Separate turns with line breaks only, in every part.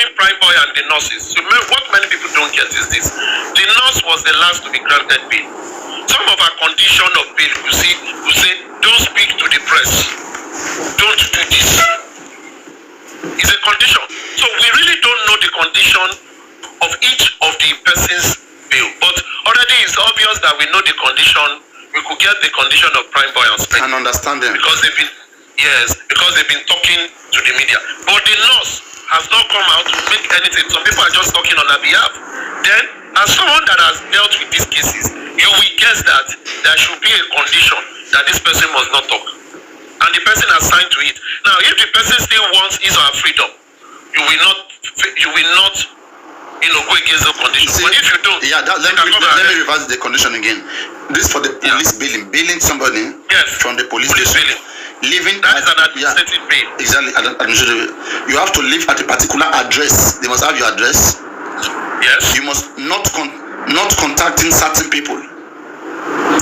between Prime Boy and the nurses. So what many people don't get is this. The nurse was the last to be granted bail. Some of our condition of bail, you see, we say, don't speak to the press. Don't do this. It's a condition. So we really don't know the condition of each of the person's bail. But already it's obvious that we know the condition. We could get the condition of Prime Boy and Spec.
And understand them.
Because they've been talking to the media. But the nurse has not come out to make anything. Some people are just talking on her behalf. Then, as someone that has dealt with these cases, you will guess that there should be a condition that this person must not talk. And the person has signed to it. Now, if the person still wants his or her freedom, you will not go against the condition. See, but if you don't,
let me revise the condition again. This for the police bailing somebody from the police station. Living
that is an administrative bail.
Exactly, administrative. You have to live at a particular address. They must have your address.
Yes.
You must not contacting certain people,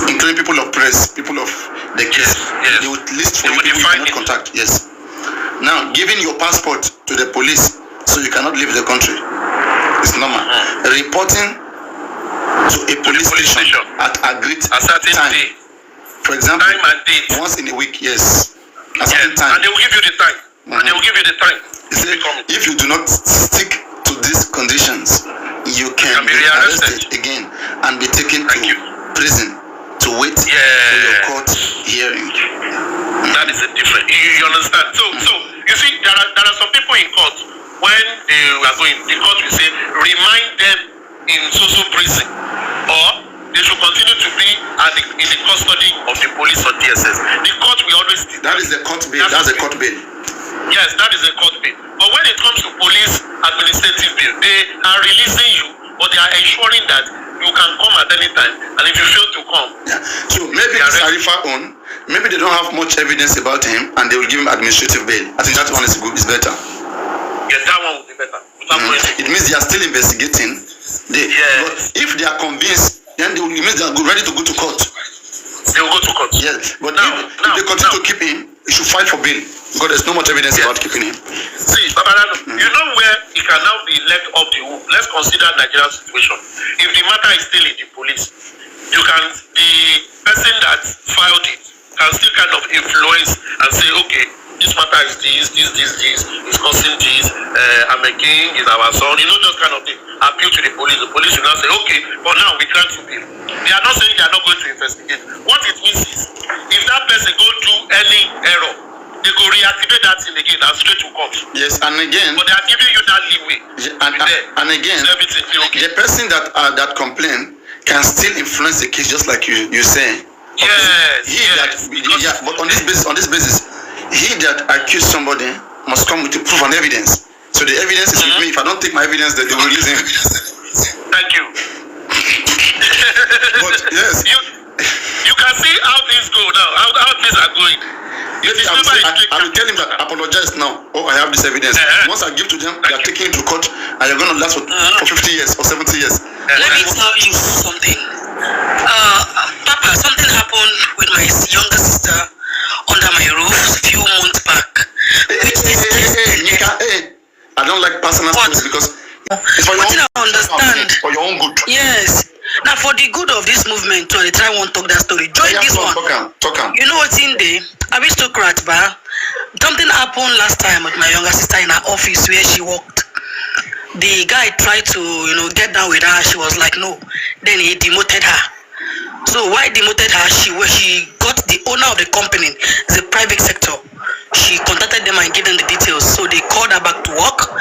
including people of press, people of the case.
Yes.
They would list for you people you cannot contact. Yes. Now, giving your passport to the police so you cannot leave the country is normal. Reporting to a police station at agreed time.
Day.
For example,
time and date.
Once in a week, yes. A certain time.
And they will give you the time. And they will give you the time.
If you do not stick to these conditions, you can be arrested again and be taken to prison to wait for your court hearing.
That is a different. You understand? So you see, there are some people in court when they are going. The court will say, remind them in social prison, or they should continue to be in the custody of the police or DSS. The court will always.
That is the court bail. That's a court bail.
Yes, that is a court bail. But when it comes to police administrative bail, they are releasing you, but they are ensuring that you can come at any time. And if you fail to come,
so maybe Sarifa maybe they don't have much evidence about him, and they will give him administrative bail. I think that one is good. Is better.
Yes, that one will be better.
It means they are still investigating. But if they are convinced, then it means they are ready to go to court.
They will go to court.
Yes, but if they continue to keep him, he should fight for bail because there's no much evidence about keeping him.
See, Babalano, you know where he can now be let off the hook. Let's consider Nigeria's situation. If the matter is still in the police, the person that filed it can still kind of influence and say, okay, this matter is this, is causing this, I'm a king, is our son, just kind of thing. Appeal to the police. The police will now say, okay, but now we grant you bail. They are not saying they are not going to investigate. What it means is, if that person go do any error, they go reactivate that thing again and straight to court.
Yes, and again.
But they are giving you that leeway.
And again, the person that complained can still influence the case, just like you say.
Yes.
But on this basis, he that accused somebody must come with the proof and evidence. So the evidence is with me. If I don't take my evidence, then they will release him.
Thank you.
But yes,
you can see how things go now. How things are going.
I will tell him that apologize now. Oh, I have this evidence. Once I give to them, they are taking it to court, and you're going to last for 50 years or 70 years.
Let me tell you something. Papa, something happened with my younger sister under my roof a few months back.
I don't like personal things because it's for your own,
understand.
For your own good.
Yes. Now for the good of this movement, I try to talk that story. Join this one.
Talk.
You know what's in there? Aristocrat bar. Something happened last time with my younger sister in her office where she worked. The guy tried to, get down with her. She was like, no. Then he demoted her. So why demoted her? She got the owner of the company, the private sector. She contacted them and gave them the details. So they called her back to work,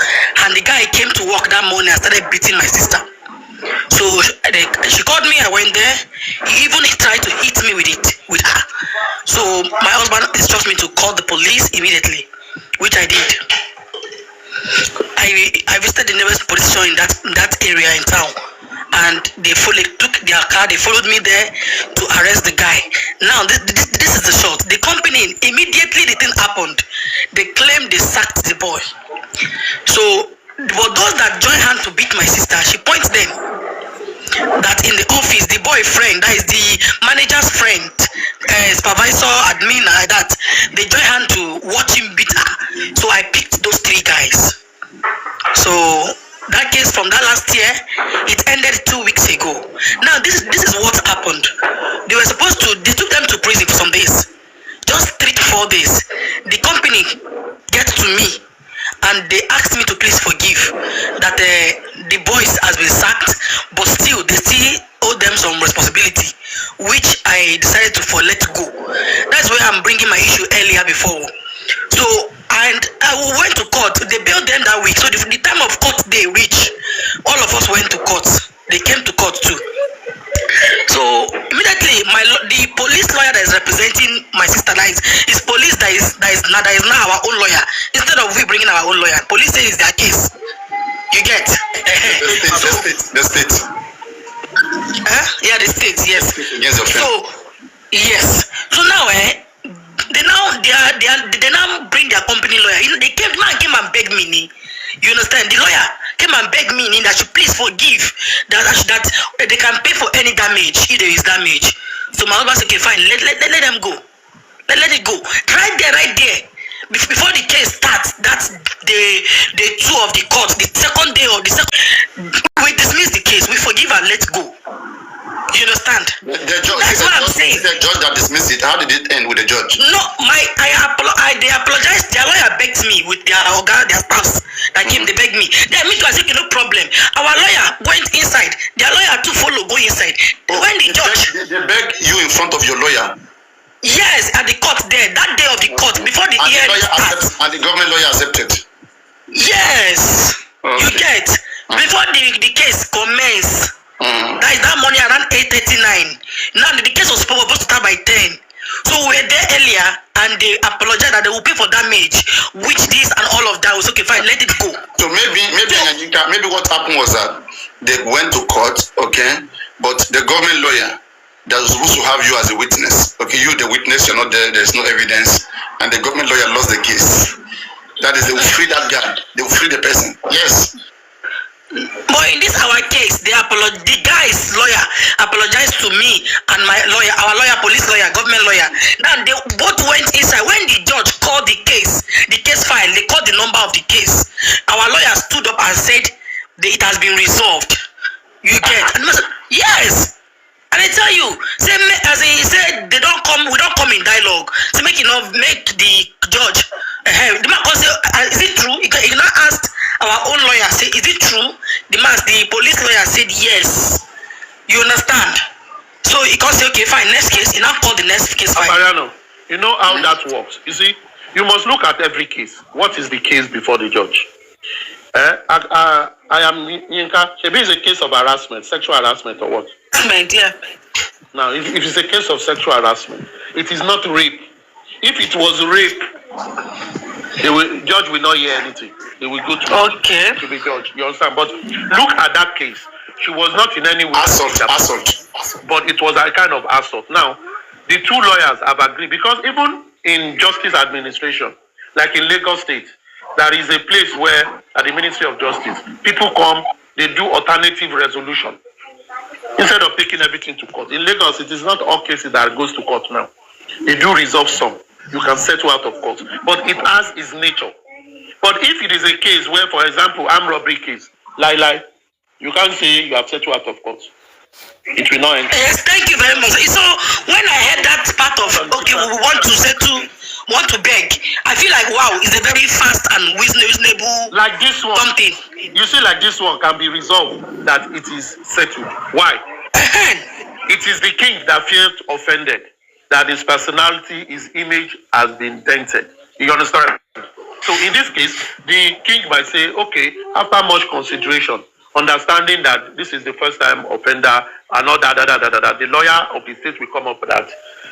and the guy came to work that morning and started beating my sister. So she called me. I went there. He even tried to hit me with her. So my husband instructed me to call the police immediately, which I did. I visited the nearest police station in that area in town. And they took their car, they followed me there to arrest the guy. Now, this is the short. The company, immediately the thing happened, they claimed they sacked the boy. So, for those that joined hands to beat my sister, she points them that in the office, the boyfriend, that is the manager's friend, supervisor, admin, like that, they joined hands to watch him beat her. So I picked those three guys. So that case from that last year, it ended 2 weeks ago. Now this is what happened. They took them to prison for some days, just 3 to 4 days. The company gets to me and they asked me to please forgive that the boys has been sacked, but still they still owe them some responsibility, which I decided to let go. That's where I'm bringing my issue earlier before. So, and I went to court. They bailed them that week. So the time of court day reached, all of us went to court. They came to court too. So immediately, the police lawyer that is representing my sister, that is police that is now our own lawyer. Instead of we bringing our own lawyer, police say it's their case. You get?
The state.
Yeah, the state. Yes.
Yes,
so yes. So now, they now bring their company lawyer. You know, they came and begged me. You understand? The lawyer came and begged me that she please forgive that they can pay for any damage if there is damage. So my husband said, okay, fine, let them go. Let it go. Right there. Before the case starts, that's the two of the court, the second day of the second, we dismiss the case, we forgive and let go. You understand?
The judge,
that's what I'm saying.
The judge that dismissed it, how did it end with the judge?
No, they apologized. Their lawyer begged me with their staffs that came, they begged me. Then me too, I said, no problem. Our lawyer went inside. Their lawyer to follow, go inside. When the judge...
They begged you in front of your lawyer?
Yes, at the court there, that day of the court, before the hearing starts.
And the government lawyer accepted?
Yes. Okay. You get? Before the case commence. That is that morning around 8:39. Now the case was supposed to start by 10. So we were there earlier and they apologized that they will pay for damage, which this and all of that was okay, fine, let it go.
So maybe what happened was that they went to court, okay, but the government lawyer that was supposed to have you as a witness, okay, you the witness, you're not there, there's no evidence, and the government lawyer lost the case. That is, they will free that guy, they will free the person. Yes.
But in this our case, the guy's lawyer apologized to me and my lawyer, our lawyer, police lawyer, government lawyer. Now they both went inside. When the judge called the case file, they called the number of the case. Our lawyer stood up and said it has been resolved. You get? And yes. And I tell you, as he said, we don't come in dialogue. So make the judge. The man say, is it true? He now asked our own lawyer, say, is it true? The police lawyer said yes. You understand? So he can say, okay, fine, next case. He now called the next case file.
Mariano, you know how that works. You see, you must look at every case. What is the case before the judge? I am Yinka. Maybe it's a case of harassment, sexual harassment or what?
Harassment, yeah.
Now, if it's a case of sexual harassment, it is not rape. If it was rape, the judge will not hear anything. They will go to be judged. You understand? But look at that case. She was not in any way
assault,
but it was a kind of assault. Now, the two lawyers have agreed because even in justice administration, like in Lagos State, there is a place where at the Ministry of Justice, people come, they do alternative resolution instead of taking everything to court. In Lagos, it is not all cases that goes to court now. They do resolve some. You can settle out of court, but it has its nature. But if it is a case where, for example, armed robbery case, lie, you can't say you have settled out of court. It will not enter.
Yes, thank you very much. So when I heard that part of okay, we want to settle, want to beg, I feel like wow, it's a very fast and reasonable.
Like this one,
something.
You see, like this one can be resolved that it is settled. Why? It is the king that feels offended that his personality, his image has been dented. You understand? So in this case, the king might say, okay, after much consideration, understanding that this is the first time offender and all that, the lawyer of the state will come up with that.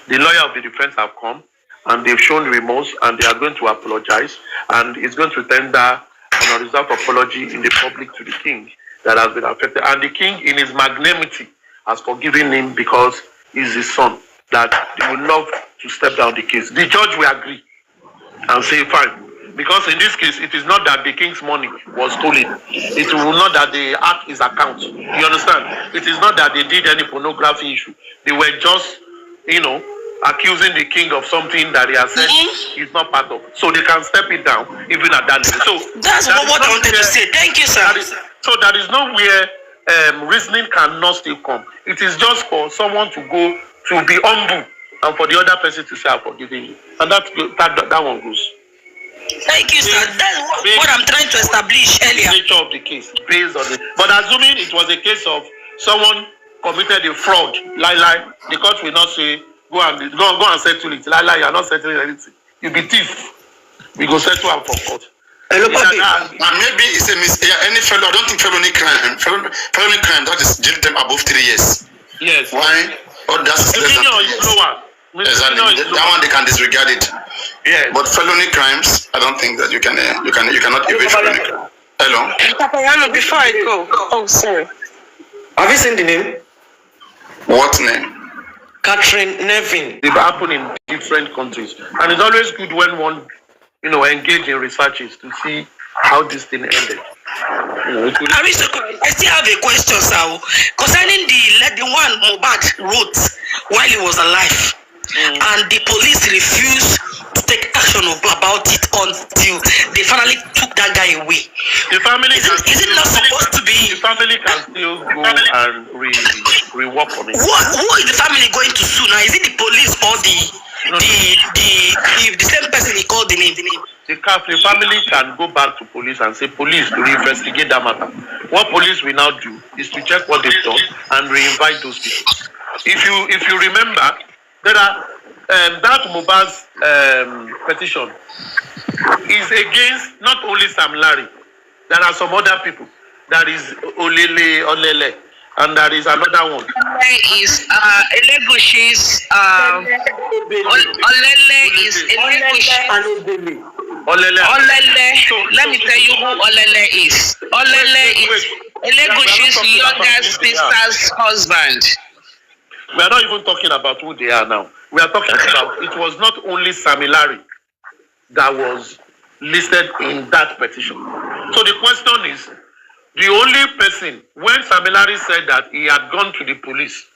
The lawyer of the defense have come and they've shown remorse and they are going to apologize and it's going to tender an unreserved apology in the public to the king that has been affected. And the king, in his magnanimity, has forgiven him because he's his son, that they would love to step down the case. The judge will agree and say, fine. Because in this case, it is not that the king's money was stolen. It will not that they hacked his account. You understand? It is not that they did any pornography issue. They were just, accusing the king of something that he has said is not part of. So they can step it down even at that level. So
that's what I wanted to say. Thank you, sir.
So that is nowhere reasoning cannot still come. It is just for someone to go to be humble and for the other person to say, I'm forgiving you. And that one goes.
Thank you, sir. That's what I'm trying to establish earlier.
The nature of the case based on it. But assuming it was a case of someone committed a fraud, the court will not say, go and settle it. You are not settling anything. You be thief. We go settle am for court.
Maybe it's a any fellow. I don't think felony crime that is jail term above 3 years.
Yes.
Why? Oh, that's less than 3 years. Exactly. That one they can disregard it.
Yes.
But felony crimes, I don't think that you cannot evade felony crime. Hello.
Before I go. Oh, sorry.
Have you seen the name?
What name?
Catherine Nevin.
They happen in different countries, and it's always good when one, engage in researches to see how this thing ended.
I still have a question, sir, concerning the one Mohbad wrote while he was alive, and the police refused to take action about it until they finally took that guy away.
The family
is it not supposed to be?
The family can still go and rework on it.
Who is the family going to sue now? Is it the police or the same person he called the name?
The family can go back to police and say, police, to investigate that matter. What police will now do is to check what they've done and re-invite those people. If you remember, there are that Mohbad's petition is against not only Sam Larry. There are some other people. There is Olele, and there is another one.
Is Elegushi's Olele is Elegushi. Olele. So, let me tell you who Olele is. Olele is Elegushi's younger sister's husband.
We are not even talking about who they are now. We are talking about it was not only Samilari that was listed in that petition. So the question is, the only person, when Samilari said that he had gone to the police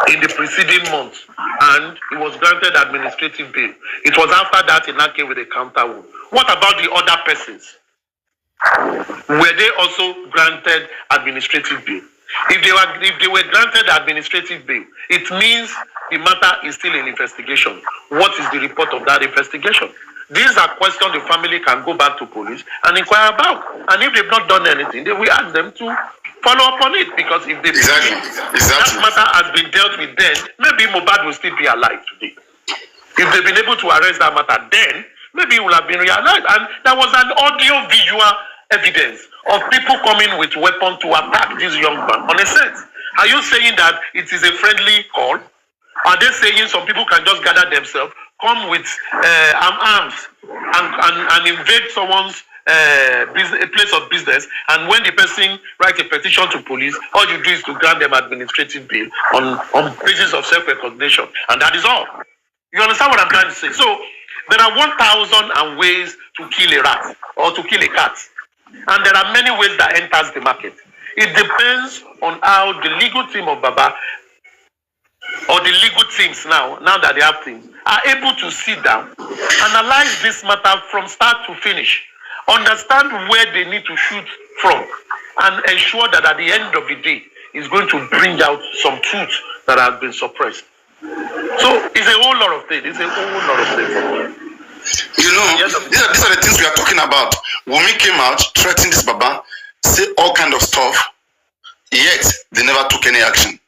in the preceding month and he was granted administrative bail, it was after that he now came with a counter one. What about the other persons? Were they also granted administrative bail? If they were granted administrative bail, it means the matter is still in investigation. What is the report of that investigation? These are questions the family can go back to police and inquire about. And if they've not done anything, they will ask them to follow up on it. Because if they that matter has been dealt with then, maybe Mohbad will still be alive today. If they've been able to arrest that matter then, maybe he will have been realized. And there was an audio-visual evidence of people coming with weapons to attack this young man on a set. Are you saying that it is a friendly call? Are they saying some people can just gather themselves, come with arms and invade someone's place of business, and when the person writes a petition to police, all you do is to grant them administrative bail on basis of self-recognition, and that is all. You understand what I'm trying to say? So there are 1,000 ways to kill a rat or to kill a cat, and there are many ways that enters the market. It depends on how the legal team of Baba or the legal teams now that they have things, are able to sit down, analyze this matter from start to finish, understand where they need to shoot from, and ensure that at the end of the day, is going to bring out some truth that has been suppressed. So it's a whole lot of things. These
are the things we are talking about. Wunmi came out, threatened this Baba, say all kind of stuff, yet they never took any action.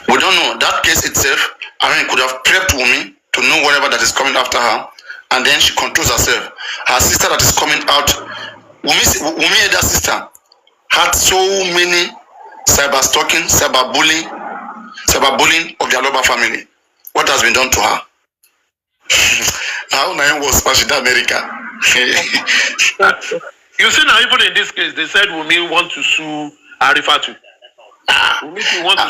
We don't know. That case itself, could have prepped Wunmi to know whatever that is coming after her, and then she controls herself. Her sister that is coming out, Wunmi elder sister, had so many cyber-stalking, cyber-bullying of the Aloba family. What has been done to her? How Nayan was smashed in America.
You see now, even in this case, they said Wunmi want to sue Arifatu. Wunmi want to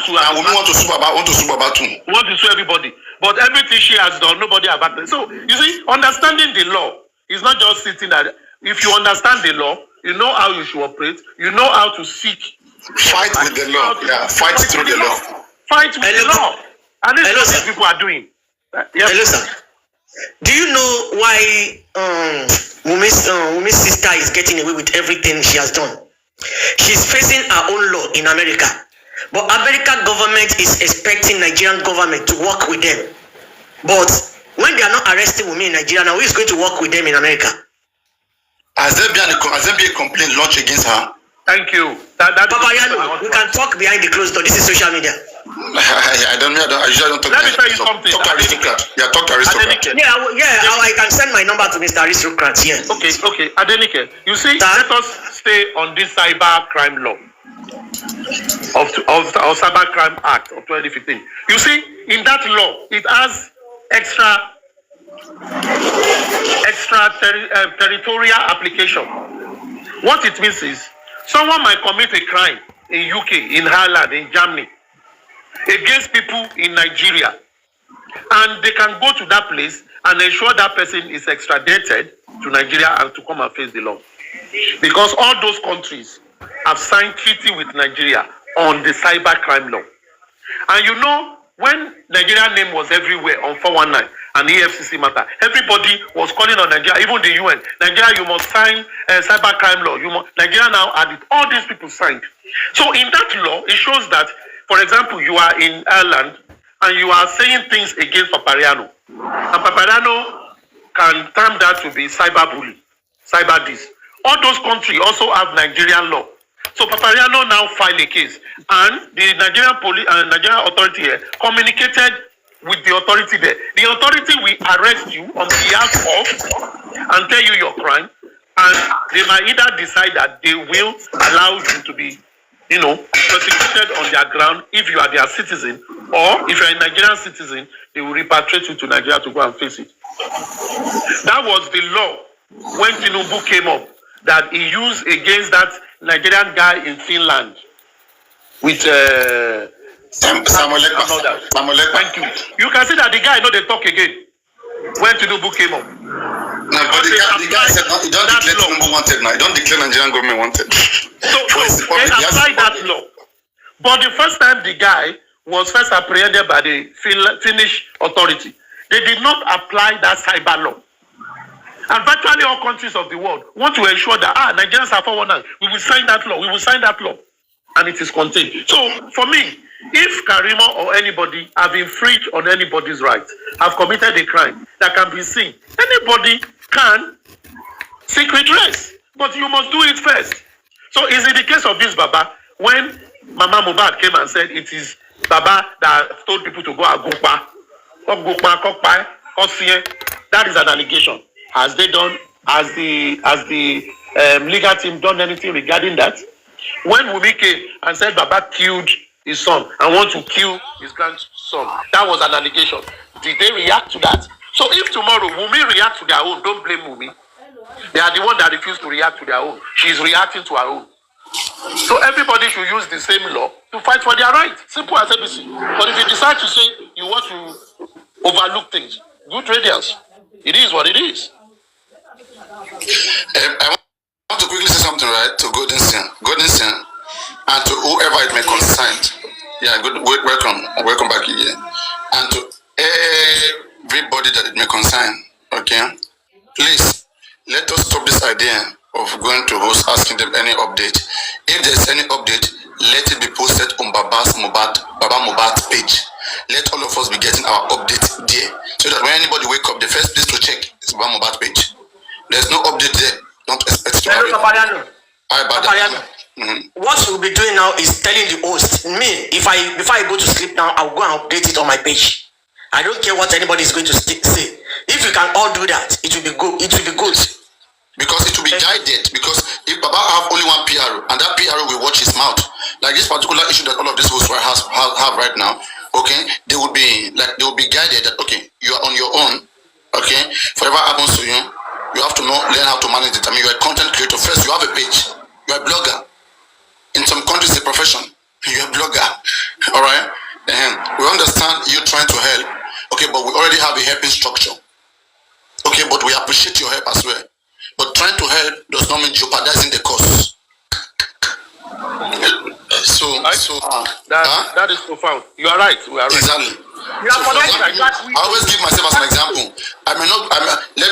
sue Baba too. Want to sue everybody. But everything she has done, nobody has acted. So, you see, understanding the law is not just sitting there. If you understand the law, you know how you should operate, you know how to seek.
Fight with the law. Fight through the law.
Fight with the law. And this is
Hello,
what
sir.
these people are doing. Yes.
Hello, sir. Do you know why Wumi's sister is getting away with everything she has done? She's facing her own law in America. But American government is expecting Nigerian government to work with them. But when they are not arresting Wunmi in Nigeria, now who is going to work with them in America?
Has there been a complaint launched against her?
Thank you.
Papa Yano, we can talk behind the closed door. This is social media.
I usually don't talk.
Let me tell you something.
Talk to aristocrat. Yeah, talk to aristocrat.
I can send my number to Mr. Aristocrat. Yeah.
Okay. Adenike, you see, let us stay on this cyber crime law of Cyber Crime Act of 2015. You see, in that law, it has territorial application. What it means is, someone might commit a crime in UK, in Ireland, in Germany, against people in Nigeria, and they can go to that place and ensure that person is extradited to Nigeria and to come and face the law. Because all those countries have signed treaty with Nigeria on the cyber crime law. And you know, when Nigerian name was everywhere on 419 and EFCC matter, everybody was calling on Nigeria, even the UN. Nigeria, you must sign cyber crime law. Nigeria now added, all these people signed. So in that law, it shows that, for example, you are in Ireland and you are saying things against Papariano. And Papariano can term that to be cyberbully, cyber this. All those countries also have Nigerian law. So Papariano now filed a case, and the Nigerian police and Nigerian authority here communicated with the authority there. The authority will arrest you on behalf of and tell you your crime, and they might either decide that they will allow you to be, prosecuted on their ground if you are their citizen, or if you are a Nigerian citizen, they will repatriate you to Nigeria to go and face it. That was the law when Tinubu came up, that he used against that Nigerian guy in Finland with
Samuel.
Thank you. You can see that the guy they talk again when Tinubu came up.
No, but the guy said no, he don't declare Tinubu wanted now. He don't declare Nigerian government wanted.
So they applied that law. But the first time the guy was first apprehended by the Finnish authority, they did not apply that cyber law. And virtually all countries of the world want to ensure that Nigerians are 419. We will sign that law. We will sign that law. And it is contained. So for me, if Karima or anybody have infringed on anybody's rights, have committed a crime that can be seen, anybody can seek redress. But you must do it first. So is it the case of this Baba, when Mama Mohbad came and said it is Baba that told people to go Agukpa, that is an allegation. Has they done, has the legal team done anything regarding that? When Wunmi came and said Baba killed his son and want to kill his grandson, that was an allegation. Did they react to that? So if tomorrow Wunmi react to their own, don't blame Wunmi. They are the one that refuse to react to their own. She is reacting to her own. So everybody should use the same law to fight for their right. Simple as ABC. But if you decide to say you want to overlook things, good radiance. It is what it is.
I want to quickly say something, right, to Godinson, and to whoever it may concern. Yeah, good. Welcome back here, and to everybody that it may concern. Okay, please let us stop this idea of going to host asking them any update. If there's any update, let it be posted on Baba Mohbad's page. Let all of us be getting our updates there, so that when anybody wake up, the first place to check is Baba Mohbad's page. There's no update there. Don't expect to have it.
What we'll be doing now is telling the host, me, before I go to sleep now, I'll go and update it on my page. I don't care what anybody is going to say. If you can all do that, it will be good. It will be good.
Because it will be guided. Because if Baba have only one PRO, and that PRO will watch his mouth, like this particular issue that all of these hosts have right now, okay, they will be guided that, okay, you are on your own, okay, whatever happens to you, you have to learn how to manage it. I mean, you're a content creator. First, you have a page. You're a blogger. In some countries, it's a profession. You're a blogger. All right? We understand you trying to help. Okay, but we already have a helping structure. Okay, but we appreciate your help as well. But trying to help does not mean jeopardizing the cause.
That is profound. You are right. We are right.
Exactly. I always give myself as an example. Let me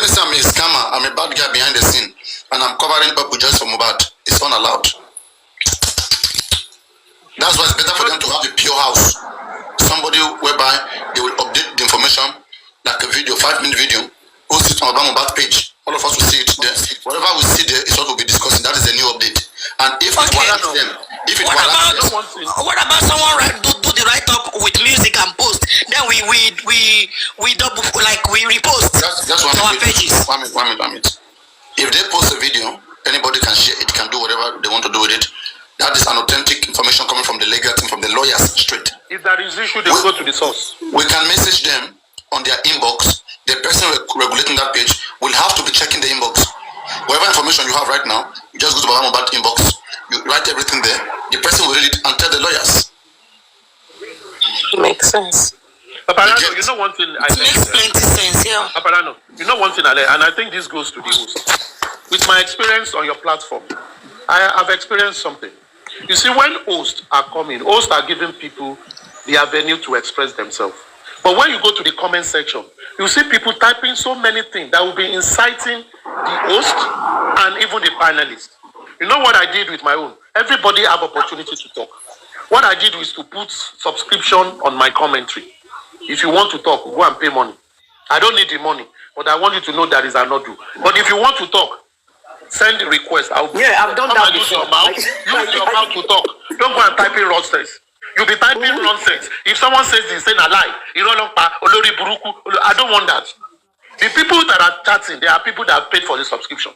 say I'm a scammer, I'm a bad guy behind the scene, and I'm covering up with just for Mubad. It's unallowed. That's why it's better for them to have a pure house. Somebody whereby they will update the information, like a video, 5-minute video, post it on Mubad page. All of us will see it there. Whatever we see there is what we'll be discussing. That is a new update. And if it warrants them,
what about someone do the write up with music and post? Then we double, like we repost
that's
to our pages.
One minute. If they post a video, anybody can share it, can do whatever they want to do with it. That is an authentic information coming from the legal team, from the lawyers straight.
If there is issue, they go to the source.
We can message them on their inbox. The person regulating that page will have to be checking the inbox. Whatever information you have right now, you just go to Baba Mubad inbox, you write everything there, the person will read it and tell the lawyers.
Makes sense.
Paparano, you know one thing I
learned. Makes plenty sense, yeah.
Paparano, you know one thing I learned, and I think this goes to the host. With my experience on your platform, I have experienced something. You see, when hosts are coming, hosts are giving people the avenue to express themselves. But when you go to the comment section, you see people typing so many things that will be inciting the host and even the panelists. You know what I did with my own? Everybody have opportunity to talk. What I did was to put subscription on my commentary. If you want to talk, go and pay money. I don't need the money, but I want you to know that is an do. But if you want to talk, send the request. I've done that before. Use your mouth to talk. Don't go and type in nonsense. You'll be typing nonsense. If someone says this, say a lie. I don't want that. The people that are chatting, there are people that have paid for the subscription.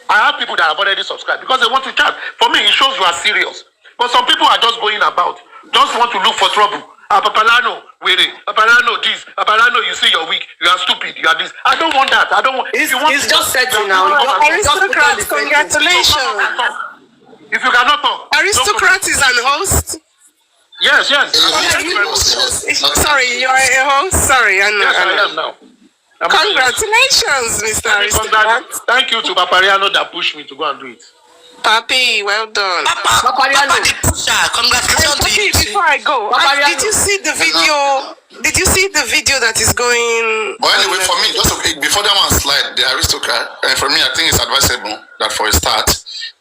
I have people that have already subscribed because they want to chat. For me, it shows you are serious. But some people are just going about, just want to look for trouble. Papalano, Papalano this, Papalano, you say you're weak, you are stupid, you are this. I don't want that. I don't want.
It's just setting now.
Aristocrat, congratulations.
If you cannot talk.
Aristocrat is an host.
Yes.
Sorry, you're a host. Sorry,
yes, I am now.
Congratulations, Mr. Aristocrat.
Thank you to Papariano that pushed me to go and do it.
Papi, well done.
Papariano.
Congratulations to you. Before I go, did you see the video? Did you see the video that is going?
But anyway, for me, just before that one slide, the Aristocrat, and for me, I think it's advisable that for a start,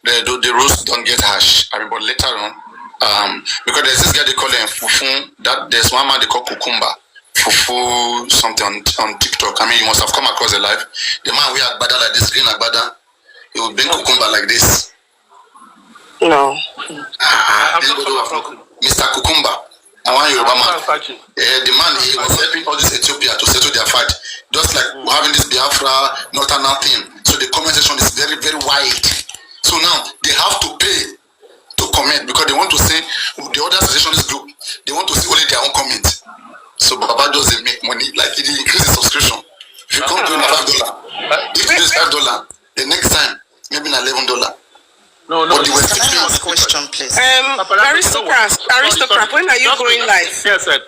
the rules don't get harsh. I mean, but later on, because there's this guy they call him Fufu. That there's one man they call Kukumba. Fufu something on TikTok. I mean, you must have come across the live. The man we had Agbada like this, green Agbada, he would bring Kukumba like this.
No.
Mr. Kukumba. I want Yoruba man. The man, he was helping all this Ethiopia to settle their fight. Just like having this Biafra, Northern thing. So the comment section is very, very wide. So now they have to pay to comment because they want to say the other secessionist group, they want to see only their own comment. So Baba doesn't make money, like he increase the subscription. If you come to $5, if it is $5, the next time maybe $11.
No. Can I ask a question, please?
Aristocrat, when are you going live?
Yes, sir.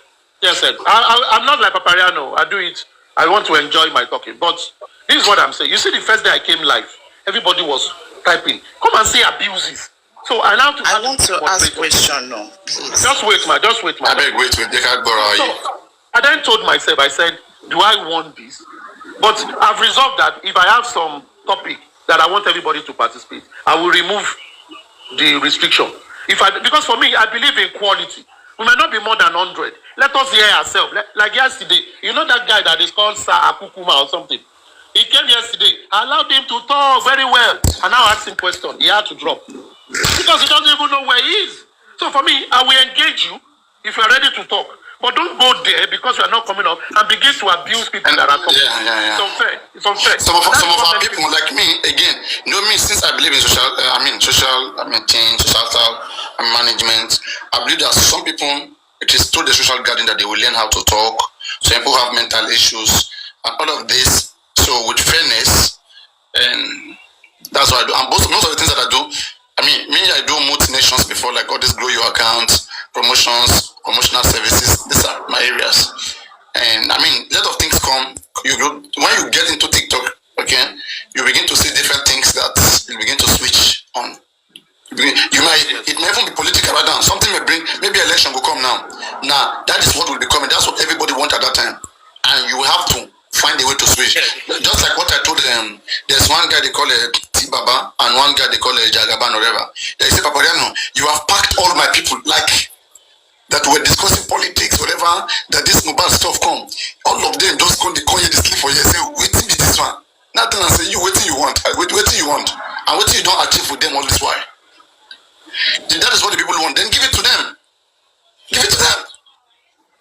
I'm not like Papariano. I do it. I want to enjoy my talking. But this is what I'm saying. You see, the first day I came live, everybody was typing. Come and see abuses. So I want
to ask a question now, please.
Just wait, ma.
I beg, wait. They can't borrow you.
I then told myself, I said, do I want this? But I've resolved that if I have some topic that I want everybody to participate, I will remove the restriction. Because for me, I believe in quality. We may not be more than 100. Let us hear ourselves. Like yesterday, you know that guy that is called Sir Akukuma or something? He came yesterday. I allowed him to talk very well. And now I asked him question. He had to drop. Because he doesn't even know where he is. So for me, I will engage you if you are ready to talk. But don't go there because you are not coming up and begin to abuse people that are coming.
Yeah.
It's unfair.
Some of our people, like me, again, you know me, since I believe in social change, social management, I believe that some people, it is through the social garden that they will learn how to talk. Some people have mental issues and all of this. So with fairness, and that's what I do. And most of the things that I do, I do multi-nations before, like all these grow your accounts, promotions, promotional services. These are my areas. And a lot of things come. When you get into TikTok, okay, you begin to see different things that you begin to switch on. You might it may even be political right now. Something may bring, maybe election will come now. Now, that is what will be coming. That's what everybody want at that time. And you have to find a way to switch. Just like what I told them, there's one guy they call T-Baba and one guy they call Jagaban or whatever. They say, Papariano, you have packed all my people like that were discussing politics, whatever, that this mobile stuff come. All of them just come, they call you, they sleep for you, say, waiting be this one. Nothing, I say, you waiting you want, waiting you want. And waiting you don't achieve with them all this while. That is what the people want, then give it to them. Give it to them.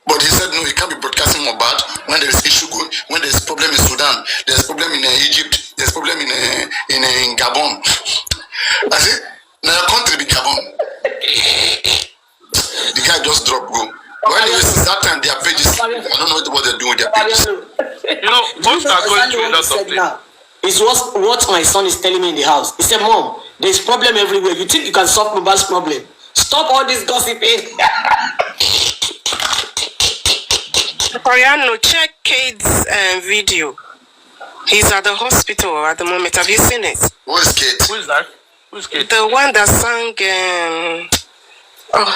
But he said, no, you can't be broadcasting more bad when there is issue, when there is problem in Sudan, there's problem in Egypt, there's problem in Gabon. I said, now your country be Gabon. The guy just dropped go. Well, anyways, that time their pages, I don't know what they're doing with their pages.
You know, most are going through a lot of things.
It's what my son is telling me in the house. He said, Mom, there's problem everywhere. You think you can solve Mobile's problem? Stop all this gossiping.
Oriano, check Kate's video. He's at the hospital at the moment. Have you seen it?
Who is Kate?
Who is that? Who is Kate?
The one that sang,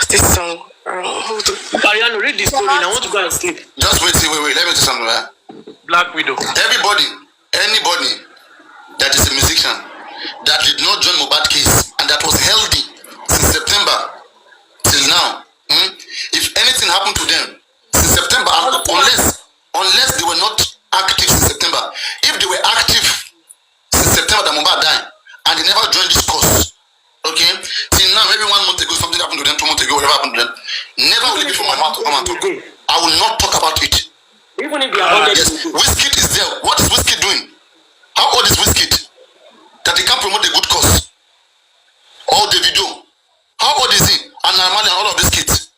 this song.
Oriano, read the story. I want to go and sleep.
Just wait. Let me do something. Right?
Black Widow.
Anybody that is a musician that did not join Mobile case and that was healthy since September till now, if anything happened to them since September, unless they were not active since September, if they were active since September, that Mobile died and they never joined this course, okay, till now, maybe 1 month ago something happened to them, 2 months ago, whatever happened to them, never will it be from my mouth to come and talk. I will not talk about it.
Even if they are
yes, Wizkid is there. What is Wizkid doing? How old is Wizkid? That he can't promote a good cause. Or the video. How old is he? And Normally and all of these kids.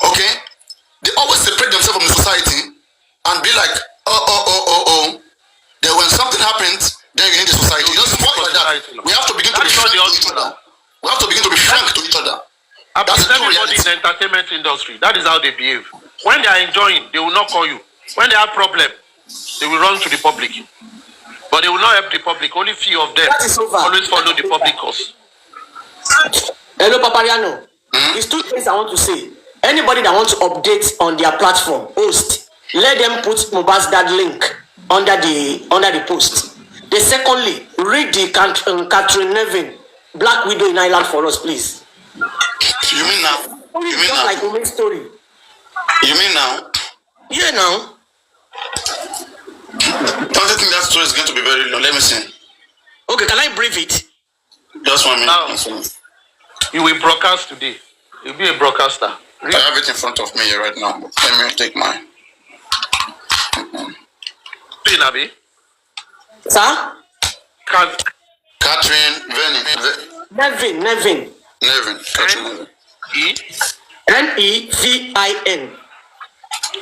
Okay? They always separate themselves from the society and be like, oh. Then when something happens, then you need the society. It doesn't work like that. We have to begin to be frank to each other. We have to begin to be frank to each other.
That's everybody in the entertainment industry. That is how they behave. When they are enjoying, they will not call you. When they have problem, they will run to the public. But they will not help the public. Only few of them always follow the public cause.
Hello, Papariano. There's 2 things I want to say. Anybody that wants to update on their platform, host, let them put Mobile's that link under the post. Then secondly, read the Catherine Nevin, Black Widow in Ireland for us, please.
You mean now? You mean
just
now?
Like women's story.
You mean now?
Yeah, now.
Don't you think that story is going to be very long? Let me see.
Okay, can I brief it?
Just 1 minute.
Now, you will broadcast today. You'll be a broadcaster.
I have it in front of me here right now. Let me take mine.
Nabi.
Sir?
Catherine
Nevin.
Catherine Nevin.
Nevin.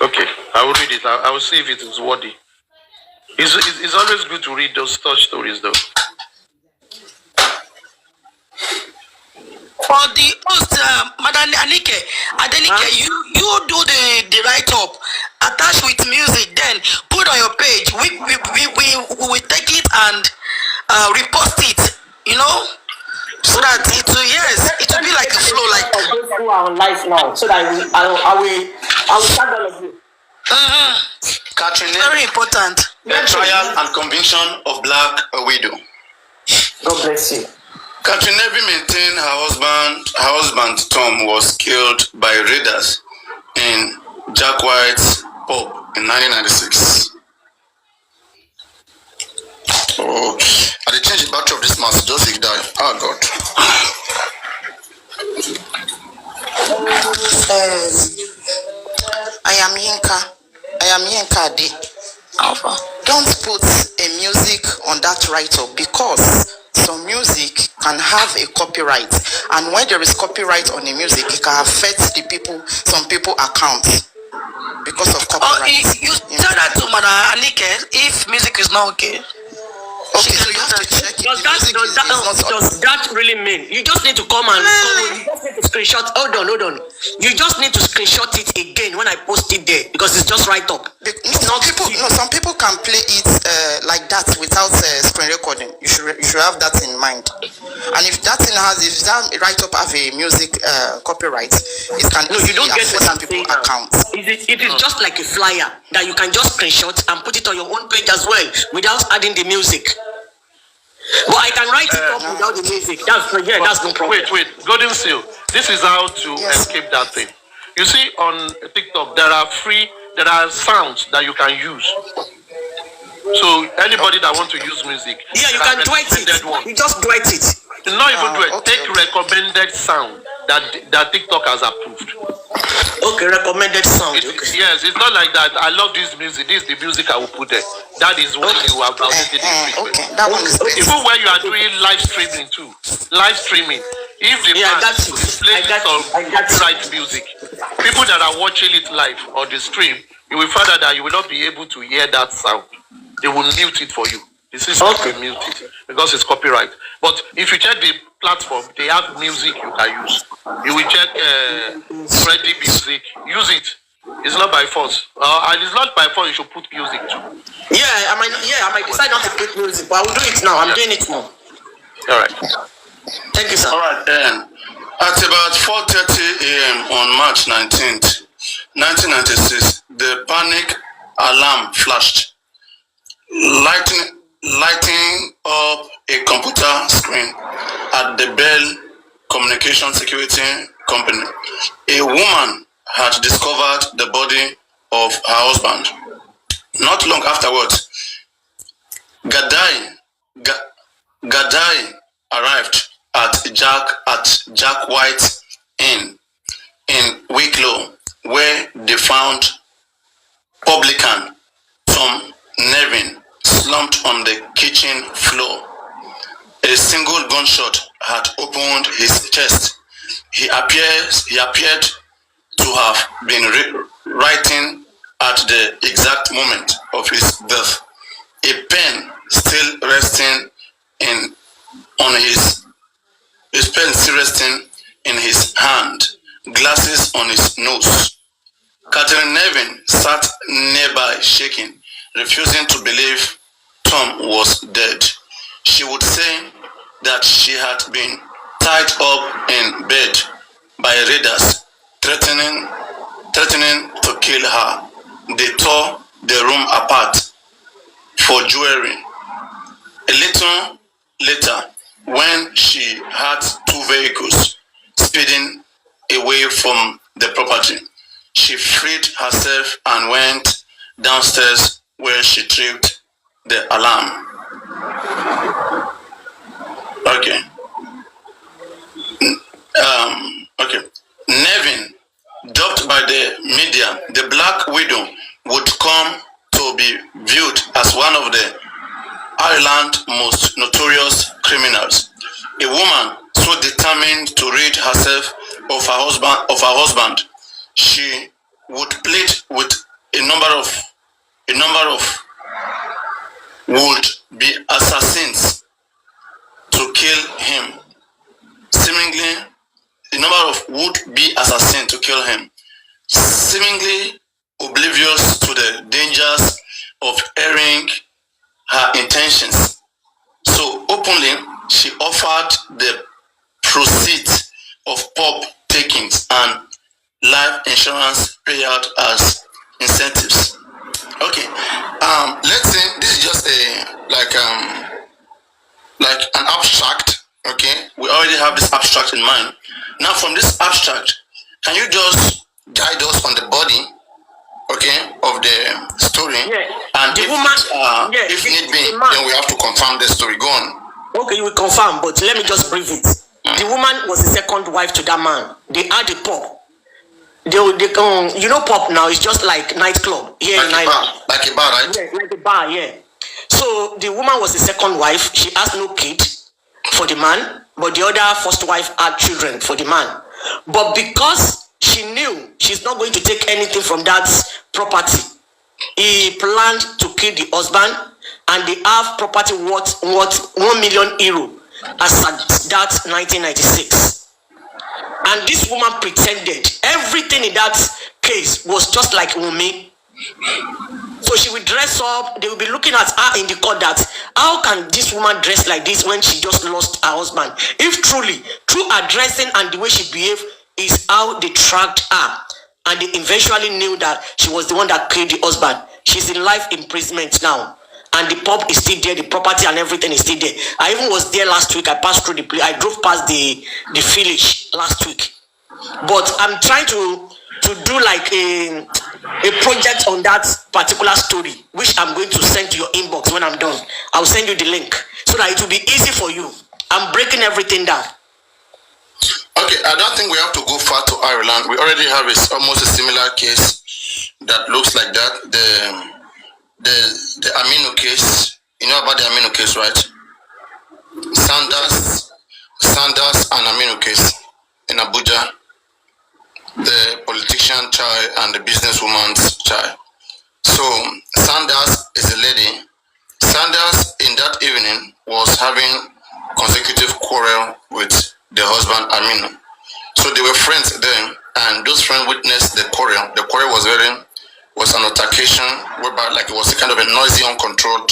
Okay, I will read it. I will see if it is worthy. It's always good to read those such stories, though.
For the host, Madam Adenike, you do the write-up, attach with music, then put on your page. We will take it and repost it, so that it will be like a flow, like.
Those who are on live now, so that I will tag all of you.
Catherine,
very important.
The trial and conviction of Black Widow.
God bless you.
Catherine Nevin maintained her husband Tom was killed by raiders in Jack White's pub in 1996. Oh, I did change the battery of this mask, just he died. Oh God.
I am Yinka Ade. Alpha. Don't put a music on that write-up because some music can have a copyright, and when there is copyright on the music, it can affect some people accounts because of copyright.
Oh, you tell that to Madam Anike if music is not okay.
Okay, so you have to check if
does that really mean you just need to come and you just need to screenshot? Hold on. You just need to screenshot it again when I post it there because it's just right up.
Some people can play it like that without screen recording. You should have that in mind. And if that write-up have a music copyright, it can
you don't get what I'm saying now.
Accounts.
It is just like a flyer that you can just screenshot and put it on your own page as well without adding the music. But I can write it up without the music. That's no problem.
Wait, Golden Seal. This is how to escape that thing. You see, on TikTok there are sounds that you can use. So anybody that wants to use music,
you can duet it. You just duet it.
Not even duet. Take recommended sound that TikTok has approved.
Okay, recommended sound.
Yes, it's not like that. I love this music. This is the music I will put there. That is what you have downloaded.
That one is best.
Even when you are doing live streaming too. Live streaming. If the man is playing some copyright music, people that are watching it live on the stream, you will find out that you will not be able to hear that sound. They will mute it for you. The system will mute it because it's copyright. But if you check the platform, they have music you can use. You will check Freddy music. Use it. It's not by force. And it's not by force. You should put music too.
I might decide not to put music, but I will do it now. I'm doing it now.
All right.
Thank you, sir.
All right. At about 4:30 a.m. on March 19th, 1996, the panic alarm flashed, lighting up a computer screen at the Bell Communication Security Company. A woman had discovered the body of her husband. Not long afterwards, Gadai arrived at Jack White's Inn in Wicklow, where they found publican Tom Nevin slumped on the kitchen floor. A single gunshot had opened his chest. He appeared to have been writing at the exact moment of his death. A pen still resting in his hand, glasses on his nose. Catherine Nevin sat nearby shaking, refusing to believe Tom was dead. She would say that she had been tied up in bed by raiders, threatening to kill her. They tore the room apart for jewelry. A little later, when she had two vehicles speeding away from the property, she freed herself and went downstairs, where she tripped the alarm. Okay. Nevin, dubbed by the media the Black Widow, would come to be viewed as one of the Ireland's most notorious criminals. A woman so determined to rid herself of her husband, she would plead with a number of would-be assassins to kill him. Seemingly, a number of would-be assassins to kill him, seemingly oblivious to the dangers of airing her intentions. So openly, she offered the proceeds of pub takings and life insurance payout as incentives. Okay, let's say this is just like an abstract. Okay, we already have this abstract in mind. Now, from this abstract, can you just guide us on the body, okay, of the story?
Yeah.
And
the
if
woman,
if need be, then we have to confirm the story. Go on.
Okay, you will confirm, but let me just brief it. The woman was the second wife to that man. They had a pub. You know, pub now is just like nightclub here
like
in Ireland.
Like a bar, right?
Yeah, like a bar, yeah. So the woman was the second wife. She has no kid for the man, but the other first wife had children for the man. But because she knew she's not going to take anything from that property, he planned to kill the husband, and they have property worth €1 million as at that 1996. And this woman pretended everything in that case was just like Wunmi. So she will dress up. They will be looking at her in the court that how can this woman dress like this when she just lost her husband? If truly through her dressing and the way she behaved is how they tracked her, and they eventually knew that she was the one that killed the husband. She's in life imprisonment now, and the pub is still there, the property and everything is still there. I even was there last week. I passed through the place. I drove past the village last week. But I'm trying to do like a project on that particular story, which I'm going to send to your inbox when I'm done. I'll send you the link so that it will be easy for you. I'm breaking everything down.
Okay, I don't think we have to go far to Ireland. We already have almost a similar case that looks like that. The Aminu case. You know about the Aminu case, right? Sanders and Aminu case in Abuja. The politician child and the businesswoman's child. So Sanders is a lady. Sanders in that evening was having consecutive quarrel with the husband Aminu. So they were friends then, and those friends witnessed the quarrel. The quarrel was an altercation whereby like it was a kind of a noisy, uncontrolled,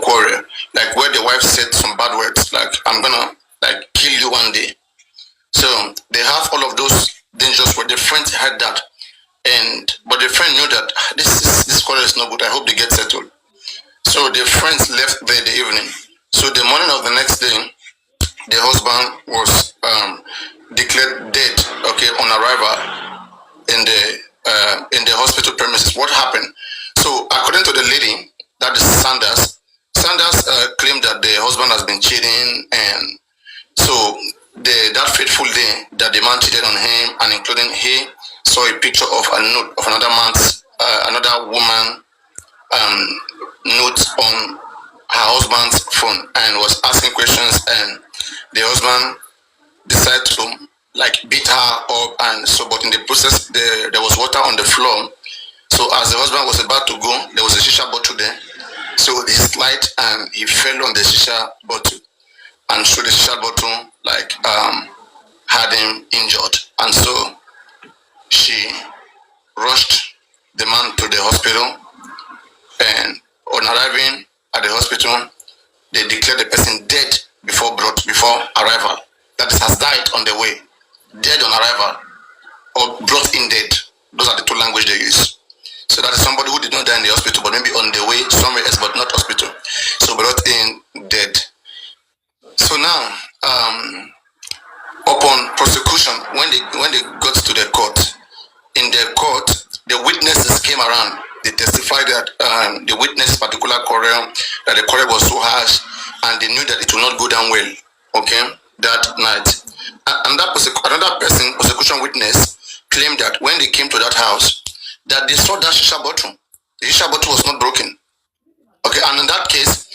quarrel. Like where the wife said some bad words, like I'm gonna like kill you one day. So they have all of those dangers where the friends had that, but the friend knew that this quarrel is not good. I hope they get settled. So the friends left there the evening. So the morning of the next day, the husband was declared dead. Okay, on arrival in the hospital premises. What happened? So according to the lady, that is Sanders claimed that the husband has been cheating, and so that fateful day that the man cheated on him, and including he saw a picture of a note of another woman note on her husband's phone, and was asking questions, and the husband decided to like beat her up, and so but in the process there was water on the floor. So as the husband was about to go, there was a shisha bottle there. So he slid and he fell on the shisha bottle, and so the shisha bottle like had him injured, and so she rushed the man to the hospital, and on arriving at the hospital, they declared the person dead before arrival. That is, has died on the way, dead on arrival, or brought in dead. Those are the two languages they use. So that is somebody who did not die in the hospital, but maybe on the way somewhere else, but not hospital. So brought in dead. So now, upon prosecution, when they got to the court, in the court, the witnesses came around. They testified that the witness particular quarrel, that the quarrel was so harsh, and they knew that it will not go down well. Okay, that night, another prosecution witness claimed that when they came to that house, that they saw that shisha bottle. The shisha bottle was not broken. Okay, and in that case,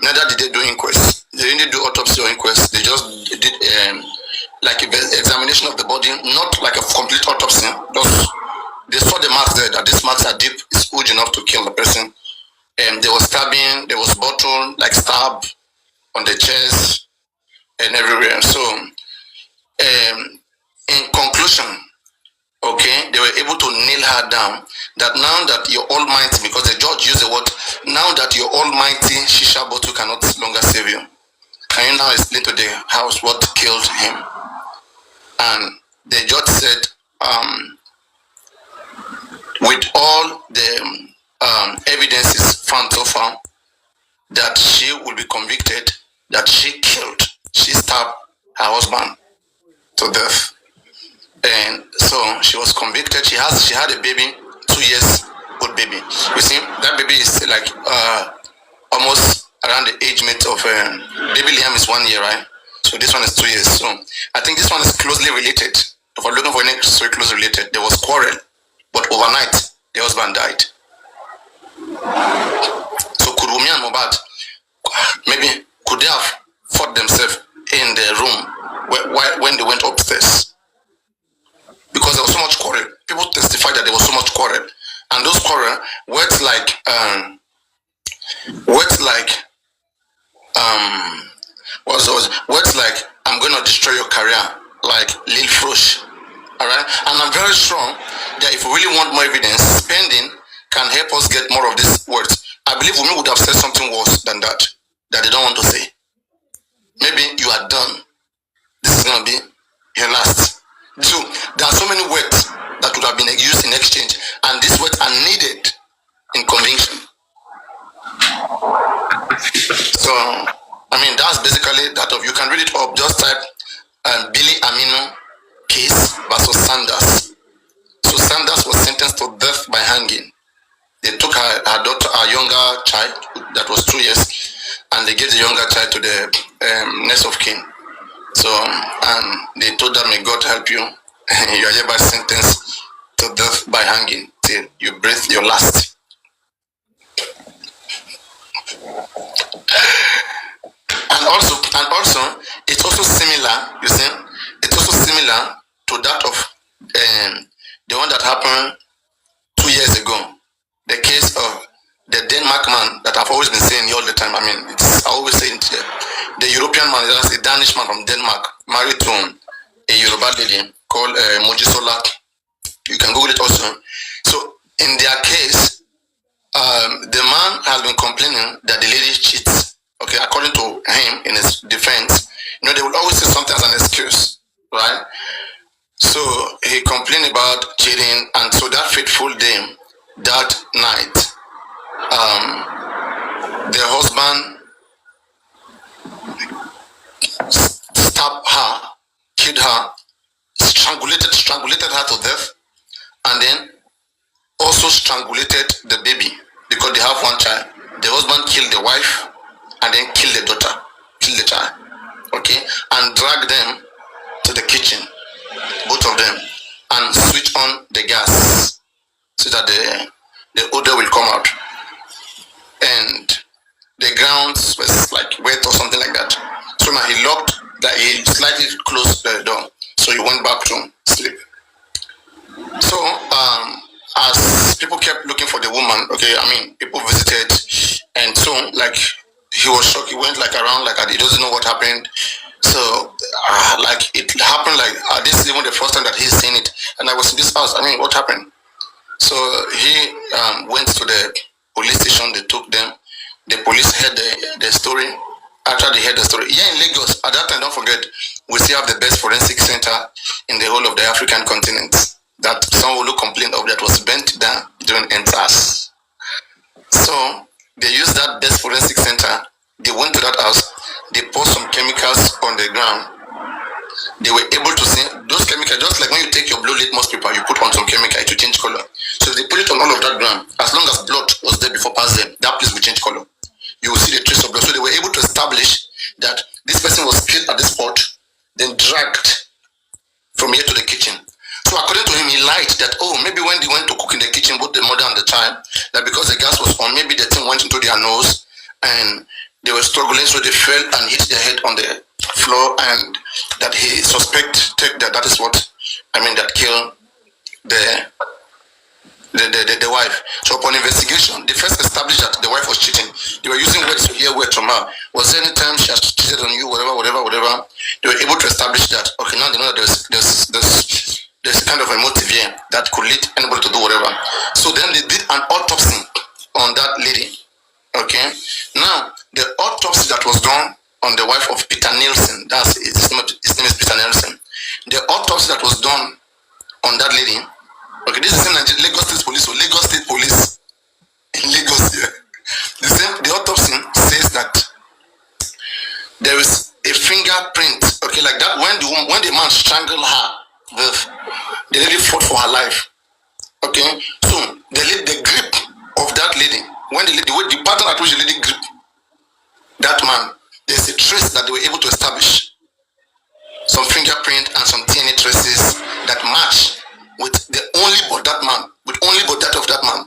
neither did they do inquest. They didn't do autopsy or inquest. They just did like an examination of the body, not like a complete autopsy. Just they saw the marks there, that these marks are deep, it's huge enough to kill the person. And there was stabbing, there was bottle, like stab on the chest and everywhere. So in conclusion, okay, they were able to nail her down that now that your almighty, because the judge used the word, now that your almighty shisha bottle cannot longer save you. Can you now explain to the house what killed him? And the judge said, with all the evidences found so far, that she will be convicted, that she stabbed her husband to death. And so she was convicted. She had a baby, 2 years old baby. You see, that baby is like almost around the age mate of baby Liam is 1 year, right? So this one is 2 years. So I think this one is closely related. If we're looking for any story closely related, there was quarrel, but overnight the husband died. So could Wunmi and Mohbad maybe could they have fought themselves in the room when they went upstairs? Because there was so much quarrel. People testified that there was so much quarrel, and those quarrel words like words like I'm going to destroy your career, like Lil Frosh, All right, and I'm very sure that if we really want more evidence, spending can help us get more of these words. I believe Wunmi would have said something worse than that they don't want to say. Maybe you are done. This is gonna be your last. So there are so many words that would have been used in exchange, and these words are needed in conviction. So I mean, that's basically that. Of you can read it up. Just type Billy Amino case versus Sanders. So Sanders was sentenced to death by hanging. They took her daughter, her younger child, that was 2 years, and they gave the younger child to the next of kin. So, and they told them, may God help you. You are hereby sentenced to death by hanging till you breathe your last. And also, it's also similar, you see, it's also similar to that of the one that happened 2 years ago. The case of the Denmark man that I've always been saying all the time. I mean, I always say it. The European man, that's a Danish man from Denmark, married to a Yoruba lady called Mojisola. You can Google it also. So in their case, the man has been complaining that the lady cheats. Okay, according to him, in his defense, they will always say something as an excuse, right? So he complained about cheating, and so that fateful day, that night, the husband stabbed her, killed her, strangulated her to death, and then also strangulated the baby because they have one child. The husband killed the wife and then killed the daughter, killed the child, okay, and dragged them to the kitchen, both of them, and switch on the gas so that the odor will come out. And the ground was like wet or something like that. So now he locked that, he slightly closed the door. So he went back to sleep. So as people kept looking for the woman, okay, I mean, people visited, and so like he was shocked. He went like around like he doesn't know what happened. So like it happened like this is even the first time that he's seen it. And I was in this house. I mean, what happened? So he went to the police station. They took them. The police heard the story. After they heard the story, in Lagos, at that time, don't forget, we still have the best forensic center in the whole of the African continent. That someone who complained of that was bent down during NSAS. So they used that best forensic center. They went to that house. They poured some chemicals on the ground. They were able to see those chemicals, just like when you take your blue litmus paper, you put on some chemical to change color. So they put it on all of that ground. As long as blood was there before past them, that place will change color. You will see the trace of blood. So they were able to establish that this person was killed at this spot, then dragged from here to the kitchen. So according to him, he lied that, oh, maybe when they went to cook in the kitchen, both the mother and the child, that because the gas was on, maybe the thing went into their nose and they were struggling, so they fell and hit their head on the floor, and that he suspected that is what, that killed the wife. So upon investigation, they first established that the wife was cheating. They were using words to hear words from her. Was there any time she has cheated on you, whatever. They were able to establish that, okay, now they know that there's kind of a motive here that could lead anybody to do whatever. So then they did an autopsy on that lady. Okay. Now the autopsy that was done on the wife of Peter Nielsen, his name is Peter Nielsen. The autopsy that was done on that lady. Okay, this is in Lagos State Police, so Lagos State Police in Lagos here. The autopsy says that there is a fingerprint, okay, like that when the man strangled her, the lady fought for her life. Okay, so the grip of that lady, the pattern at which the lady gripped that man, there's a trace that they were able to establish. Some fingerprint and some DNA traces that match with the only but that man, with only but that of that man.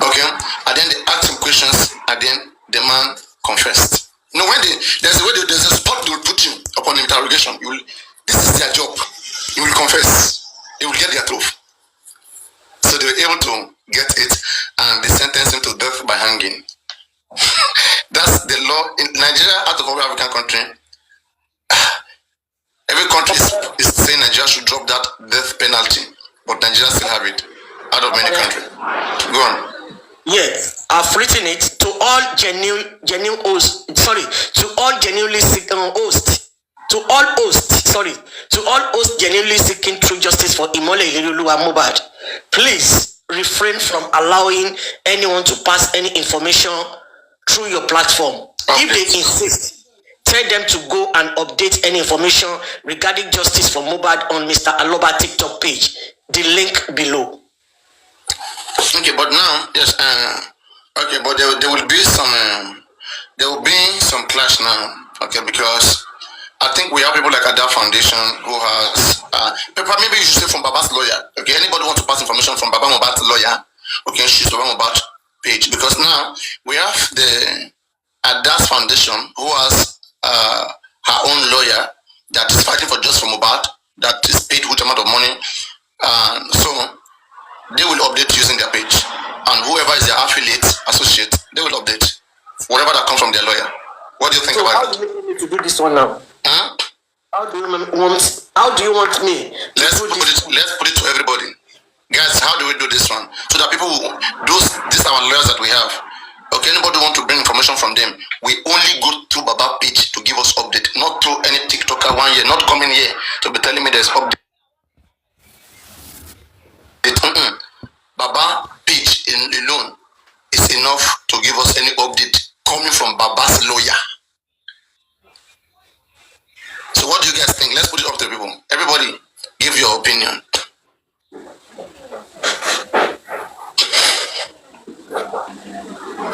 Okay, and then they asked him questions, and then the man confessed. There's a spot they will put you upon interrogation. This is their job. You will confess. You will get their truth. So they were able to get it, and they sentenced him to death by hanging. That's the law in Nigeria, out of every African country. Every country is saying Nigeria should drop that death penalty, but Nigeria still have it out of many countries. Go on.
Yes, I've written it to all genuine hosts. Sorry, to all genuinely seeking hosts. To all hosts genuinely seeking true justice for Imole Ilulu and Mohbad. Please refrain from allowing anyone to pass any information through your platform. If they insist, tell them to go and update any information regarding justice for Mohbad on Mr. Aloba TikTok page. The link below.
Okay, but now, yes, okay, but there will be some clash now, okay, because I think we have people like Adura Foundation who has, maybe you should say from Baba's lawyer, okay, anybody want to pass information from Baba Mohbad's lawyer, okay, she's Baba Mohbad page, because now we have the Adura Foundation who has her own lawyer that is fighting for justice for Mohbad, that is paid huge amount of money, so they will update using their page, and whoever is their affiliate, associate, they will update whatever that comes from their lawyer. What do you think about it?
How do you need to do this one now?
Huh?
How do you want me?
Let's put it to everybody, guys. How do we do this one so that people will these are our lawyers that we have? Okay, anybody want to bring information from them? We only go to Baba page to give us update, not to any TikToker 1 year, not coming here to be telling me there's update. Baba page alone is enough to give us any update coming from Baba's lawyer. So what do you guys think? Let's put it up to people. Everybody, give your opinion.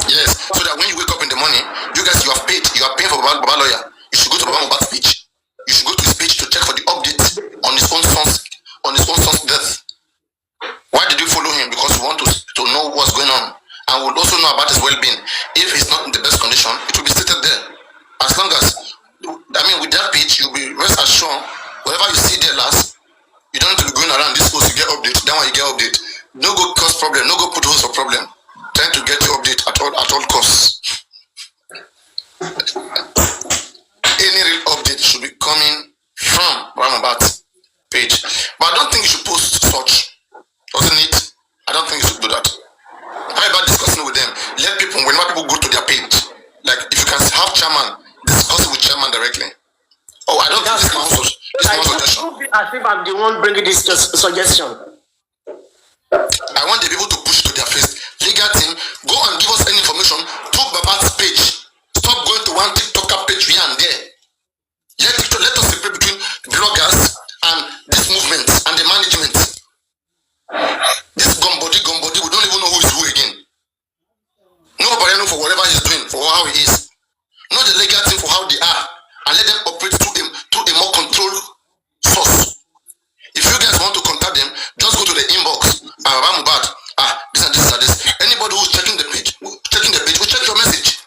Yes, so that when you wake up in the morning, you guys, you are paying for Baba lawyer. You should go to Baba Mohbad's page. You should go to his page to check for the updates on his own son's death. Why did you follow him? Because we want to know what's going on, and we'll also know about his well-being. If he's not in the best condition, it will be stated there. As long as, with that page, you'll be rest assured, whatever you see there last, you don't need to be going around this post, you get update, that one you get update. No go cause problem, no go put holes for problem. Trying to get your update at all costs. Any real update should be coming from Mohbad's page. But I don't think you should post such. Doesn't it? I don't think you should do that. How about discussing with them? Let people, whenever people go to their page, like if you can have chairman, discuss with chairman directly. Oh, I don't think this is my suggestion.
I think I'm the one bringing this suggestion.
I want the people to push to their face. Legal team, go and give us any information to Baba's page. Stop going to one TikToker page here and there. Let us separate between bloggers and this movement and the management. This gumbody, we don't even know who is who again. Nobody know for whatever he's doing, for how he is. Not the legal team for how they are, and let them operate through a more controlled source. If you guys want to contact them, just go to the inbox. Mohbad, this and this and this. Anybody who's checking the page, we check your message.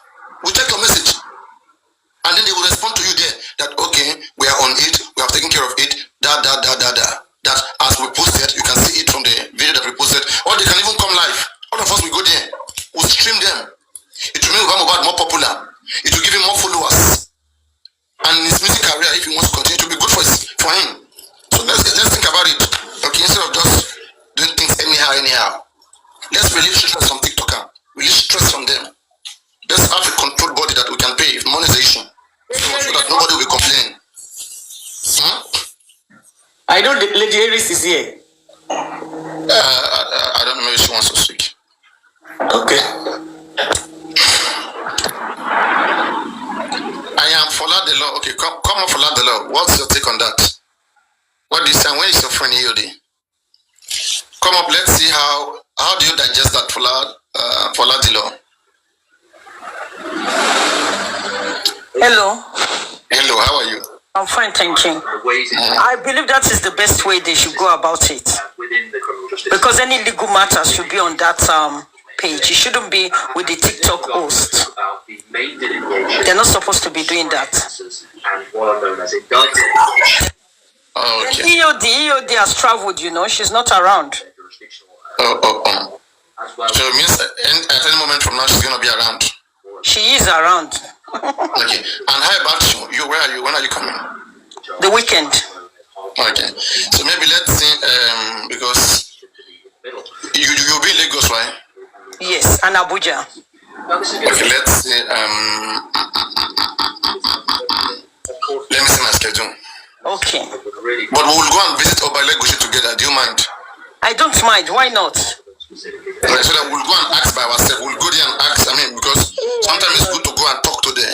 And then they will respond to you there that okay, we are on it, we have taken care of it, that as we posted, you can see it from the video that we posted, or they can even come live. All of us will go there, we'll stream them. It will make Mohbad more popular, it will give him more followers, and in his music career, if he wants to continue, it will be good for him. So let's think about it. Okay, instead of just doing things anyhow, let's relieve stress from TikToker, relieve stress from them. Let's have a controlled body that we can pay if money is the issue, so that nobody will be complaining.
I know the Lady Iris is here.
I don't know if she wants to speak.
Okay.
I am Fola the law. Okay, come on, Fola the law. What's your take on that? What do you say? Where is your friend Yodi? Come up, let's see how do you digest that, Fola the law?
Hello.
Hello, how are you?
I'm fine, thank you. I believe that is the best way they should go about it. Because any legal matters should be on that page. It shouldn't be with the TikTok host. They're not supposed to be doing that.
Okay.
EOD has traveled, she's not around.
So it means at any moment from now she's going to be around.
She is around.
Okay. And how about you? Where are you? When are you coming?
the weekend.
Okay. So maybe let's see, because you'll be in Lagos, right?
Yes, and Abuja.
Okay, let's see. Let me see my schedule.
Okay.
But we will go and visit Obalegoshi together. Do you mind?
I don't mind. Why not?
Okay, so that we'll go and ask by ourselves. We'll go there and ask. I mean, because sometimes it's good to go and talk to the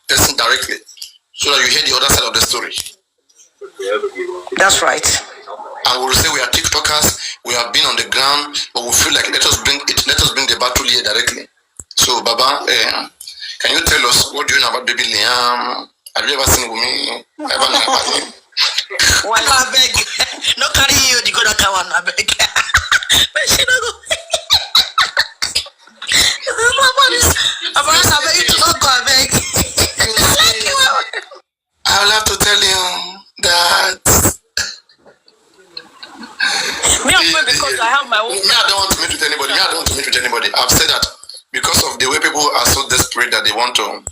person directly, so that you hear the other side of the story.
That's right.
And we'll say we are TikTokers. We have been on the ground, but we feel like let us bring the battle here directly. So, Baba, can you tell us what do you know about baby Liam? Have you ever seen Wunmi? Ever know about him?
Well, I beg you. No carry you to go to Kawan, I beg. But she don't go. I beg you to not go, I beg.
I will have to tell you that.
Me, because I have my own.
Me, I don't want to meet with anybody. I've said that because of the way people are so desperate that they want to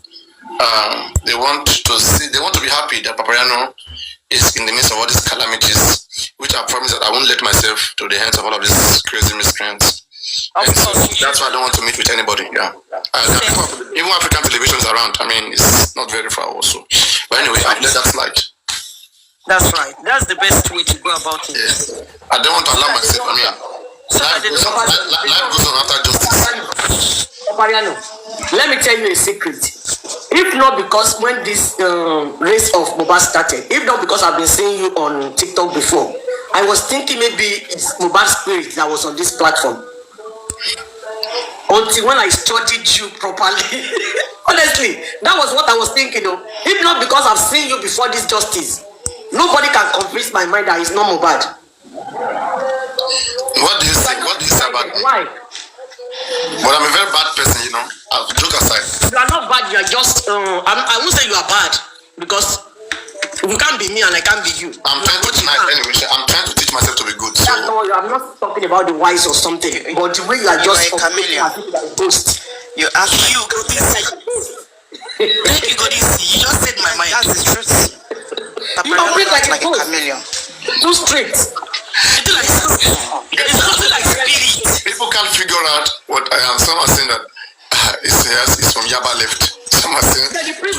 be happy that Papariano is in the midst of all these calamities, which I promise that I won't let myself to the hands of all of these crazy miscreants. And so that's why I don't want to meet with anybody. Yeah. Even African television is around. I mean, it's not very far also. But anyway, I've let that slide.
That's right. That's the best way to go about it.
Yes. I don't want to allow myself. I mean, life goes on after justice.
Papariano, let me tell you a secret. If not because when this race of Mohbad started, if not because I've been seeing you on TikTok before, I was thinking maybe it's Mohbad's spirit that was on this platform. Until when I studied you properly. Honestly, that was what I was thinking of. If not because I've seen you before this justice, nobody can convince my mind that it's not Mohbad.
What do you say? What do you say about me?
Why?
But I'm a very bad person, you know. Joke aside.
You are not bad, you are just I won't say you are bad because you can't be me and I can't be you.
I'm trying to teach myself to be good. So
no, I'm not talking about the wise or something, but the way you are just
a chameleon. You ask
You go this. You go this. You just said my mind.
That's the truth.
You operate like a
chameleon.
Too straight.
It's nothing like spirit.
people can't figure out what I am. Some are saying that it's from Yaba left. Some are saying today you will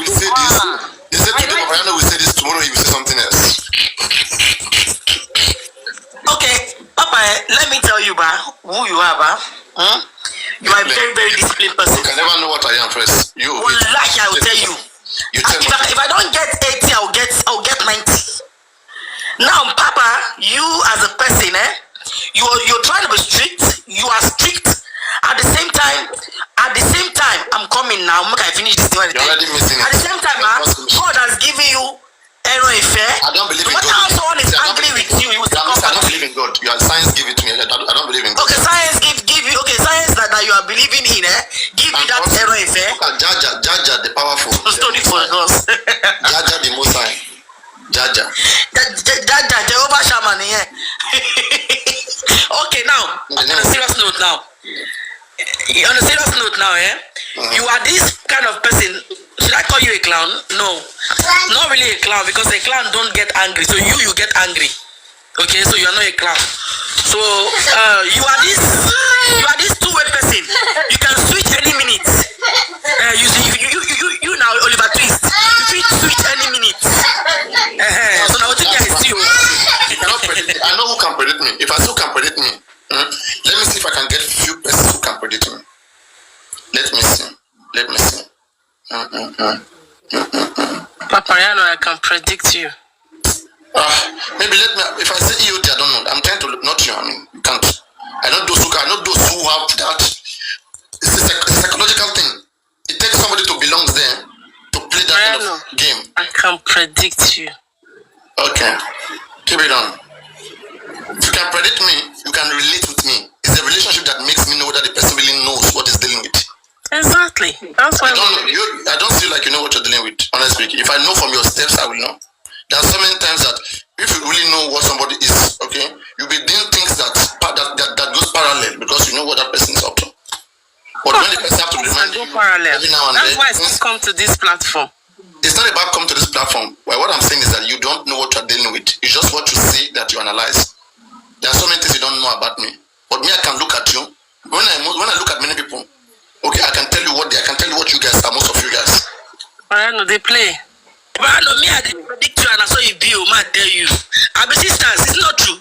say this. They said today Mariano will say this, tomorrow he will say something else.
Okay, Papa, let me tell you, who you are, You are a very, very disciplined person.
You can never know what I am first. I
will tell you. If I don't get 80, I'll get 90. Now, Papa, you as a person, you're trying to be strict. You are strict. At the same time, I'm coming now. Make I finish this thing.
You're already missing it.
At the same time, God has given you error affair.
I don't believe in God.
No matter how someone is angry with you, you will still come back.
I don't believe in God. Your science give it to me. I don't believe in God.
Okay, science give you. Okay, science that you are believing in, give you that error affair.
Jaja, the powerful.
Story for us.
Jaja, the most high. Jaja,
Jehovah Shaman, Okay, now, on a serious note now. You are this kind of person. Should I call you a clown? No, not really a clown, because a clown don't get angry. So you get angry. Okay, so you are not a clown. So you are this two-way person. You can switch any minute. You now Oliver Twist. You can switch any minute. So now think I see you.
I know who can predict me. If I still can predict me, let me see if I can get few persons who can predict me. Let me see.
Papariano, I can predict you.
Maybe if I say EOD, I don't know. I'm trying to not you. I mean, you can't. I know those who have that. It's a psychological thing. It takes somebody to belong there to play that kind of game.
I can predict you.
Okay, keep it on. If you can predict me, you can relate with me. It's a relationship that makes me know that the person really knows what he's dealing with.
Exactly. That's why
I don't feel like you know what you're dealing with, honestly speaking. If I know from your steps, I will know. There are so many times that if you really know what somebody is, okay, you'll be doing things that goes parallel because you know what that person is up to. But when the person have to remind you every now and then,
that's why it's come to this platform.
It's it's not about coming to this platform. Well, what I'm saying is that you don't know what you're dealing with. It's just what you see that you analyze. There are so many things you don't know about me. But me, I can look at you. When I look at many people, okay, I can tell you what you guys are, most of you guys.
I know they play. But I know me, I didn't predict you, and I saw you be, man, tell you. I'm a sisters, it's not true.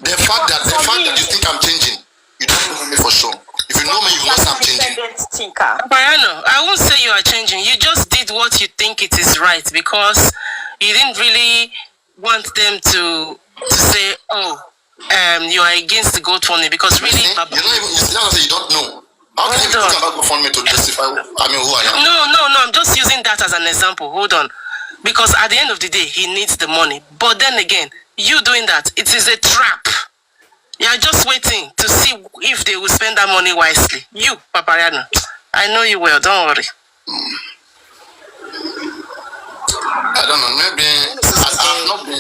The fact that you think I'm changing, you don't know me for sure. If you know me, you must I'm changing.
I won't say you are changing. You just did what you think it is right because you didn't really want them to say, oh, you are against the GoFundMe because really.
You don't know. How can you talk about GoFundMe to justify who I am?
No. I'm just using that as an example. Hold on. Because at the end of the day, he needs the money. But then again, you doing that, it is a trap. You are just waiting to see if they will spend that money wisely. You, Papariano, I know you will. Don't worry.
I don't know. Maybe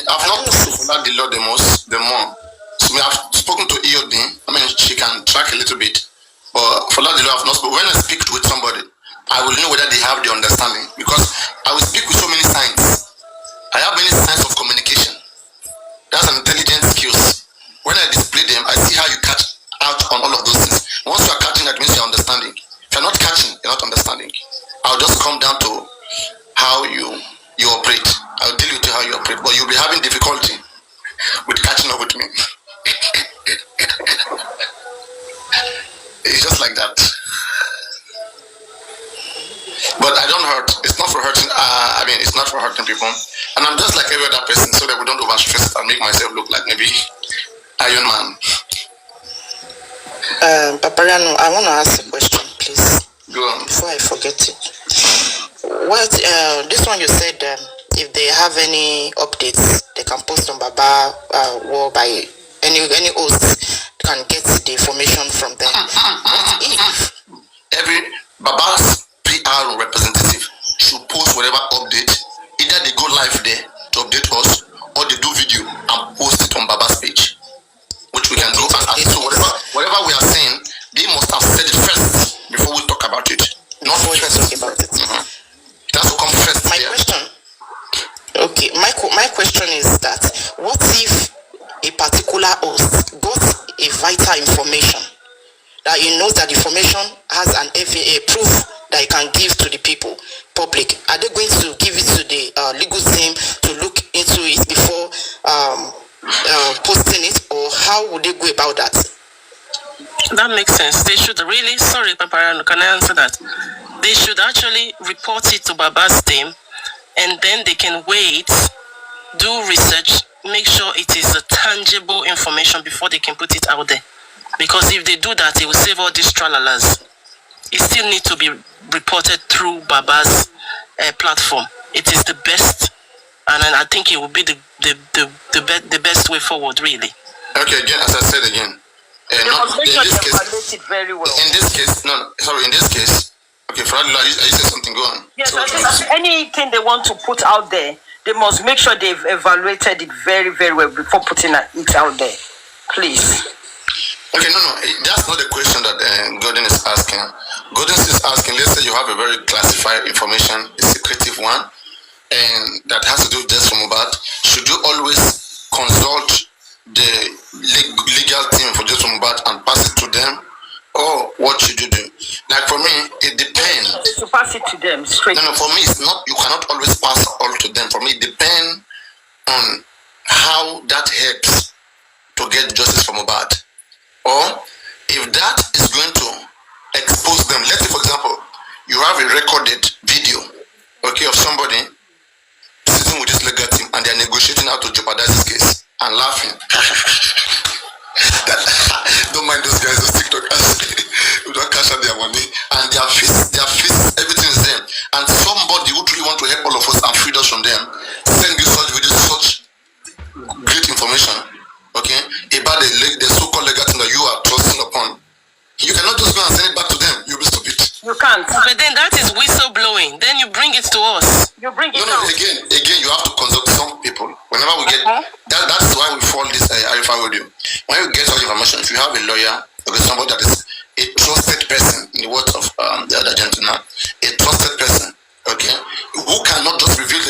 I've not followed the law the more. So I've spoken to EOD. I mean, she can track a little bit. But for that, I've not spoken. When I speak with somebody, I will know whether they have the understanding. Because I will speak with so many signs. I have many signs of communication. That's an intelligent skills. When I display them, I see how you catch out on all of those things. Once you are catching, that means you're understanding. If you're not catching, you're not understanding. I'll just come down to how you operate. I'll deal with how you operate. But you'll be having difficulty with catching up with me. It's just like that. But I don't hurt. It's not for hurting. It's not for hurting people. And I'm just like every other person, so that we don't overstress and make myself look like maybe Iron Man.
Papariano, I want to ask a question, please.
Go on.
Before I forget it. This one you said, if they have any updates, they can post on Baba War by any host can get the information from them. What if
every Baba's PR representative should post whatever update? Either they go live there to update us, or they do video and post it on Baba's page, which we can do. And so whatever we are saying, they must have said it first before we talk about it. Not first.
Talk about it.
It has to come first.
My question is that what if a particular host got a vital information that he knows that information has an FAA proof that he can give to the people, public? Are they going to give it to the legal team to look into it before posting it, or how would they go about that?
That makes sense. They should really, sorry, Papariano, can I answer that? They should actually report it to Baba's team, and then they can wait, do research, make sure it is a tangible information before they can put it out there. Because if they do that, it will save all these tralalas. It still needs to be reported through Baba's platform. It is the best, and I think it will be the best way forward, really.
Okay, again, as I said again, in this case, okay, for Adura, you said something, go on.
Yes, I think anything they want to put out there, they must make sure they've evaluated it very, very well before putting it out there. Please.
Okay, no, that's not the question that Gordon is asking. Gordon is asking, let's say you have a very classified information, a secretive one, and that has to do with this from about. Should you always consult the legal team for just from about and pass it to them? Or what should you do? Like for me, it depends.
To pass it to them straight.
No, for me, it's not. You cannot always pass all to them. For me, it depends on how that helps to get justice from Mohbad. Or if that is going to expose them. Let's say, for example, you have a recorded video, okay, of somebody sitting with this legal team and they are negotiating how to jeopardize this case and laughing. Don't mind those guys, those TikTokers who don't cash out their money, and their face, everything is there. And somebody who truly want to help all of us and free us from them, send you such videos, such great information, okay, about the so-called legal team that you are trusting upon. You cannot just go and send it back to them. You'll be stupid.
You can't.
But then that is whistleblowing. Then you bring it to us.
You bring it
out. Again, you have to consult some people. Whenever we get that's why we follow this RI0USLY audio. When you get all the information, if you have a lawyer, okay, somebody that is a trusted person, in the words of the other gentleman, a trusted person, okay, who cannot just reveal the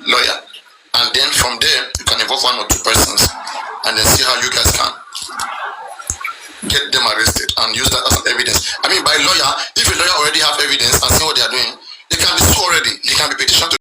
lawyer, and then from there you can involve 1 or 2 persons, and then see how you guys can get them arrested and use that as evidence. I mean, by lawyer, if a lawyer already have evidence and see what they are doing, they can be sued already. They can be petitioned to